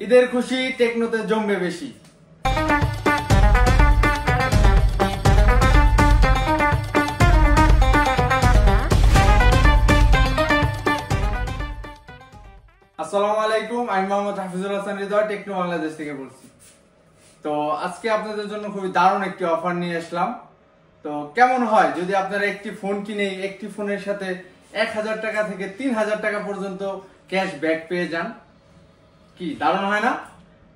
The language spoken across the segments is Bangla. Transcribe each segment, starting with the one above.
ঈদের খুশি টেকনোতে জমবে বেশি। আসসালামু আলাইকুম, আমি মোহাম্মদ হাফিজুল হাসান হৃদয়, টেকনো বাংলাদেশ থেকে বলছি। তো আজকে আপনাদের জন্য খুবই দারুণ একটি অফার নিয়ে আসলাম। তো কেমন হয় যদি আপনারা একটি ফোন কিনে একটি ফোনের সাথে 1000 টাকা থেকে 3000 টাকা পর্যন্ত ক্যাশব্যাক পেয়ে যান? কি দারুণ হয় না?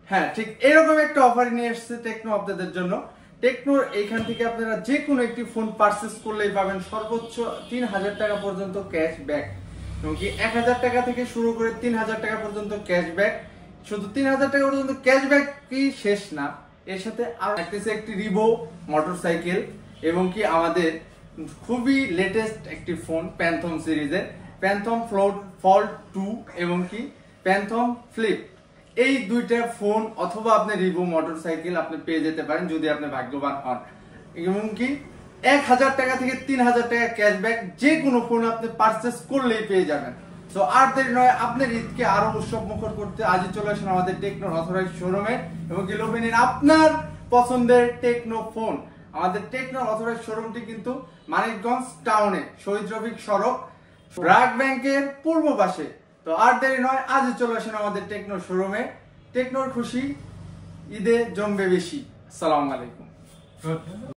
হ্যাঁ, ঠিক এরকম একটা অফার নিয়ে এসেছে টেকনো আপনাদের জন্য। টেকনোর এইখান থেকে আপনারা যে কোনো একটি ফোন পারচেস করলেই পাবেন সর্বোচ্চ 3000 টাকা পর্যন্ত ক্যাশব্যাক। এমনকি 1000 টাকা থেকে শুরু করে 3000 টাকা পর্যন্ত ক্যাশব্যাক। শুধু 3000 টাকা পর্যন্ত ক্যাশব্যাক কি শেষ না, এর সাথে আরো একটি রিভো মোটরসাইকেল এবং কি আমাদের খুবই লেটেস্ট একটি ফোন প্যান্থম সিরিজের প্যান্থম ফোল্ড 2 এবং কি প্যান্থম ফ্লিপ, এই দুইটা ফোন অথবা আপনি রিভো মোটরসাইকেল আপনি পেয়ে যেতে পারেন যদি আপনি ভাগ্যবান হন। এবং কি 1000 টাকা থেকে 3000 টাকা ক্যাশব্যাক যে কোনো ফোন আপনি পারচেস করলেই পেয়ে যাবেন। তো আর দেরি নয়, আপনার ঈদকে আরো উৎসব মুখর করতে আজই চলে আসুন আমাদের টেকনোর অথরাইজড শোরুমে এবং কি লুফে নিন আপনার পছন্দের টেকনো ফোন। আমাদের টেকনোর অথরাইজড শোরুমটি কিন্তু মানিকগঞ্জ টাউনে শহীদ রফিক সড়ক ব্র্যাক ব্যাংকের পূর্ব পাশে। তো আর দেরি নয়, আজই চলে আসুন আমাদের টেকনো শোরুমে। টেকনোর খুশি ঈদে জমবে বেশি। আসসালামু আলাইকুম।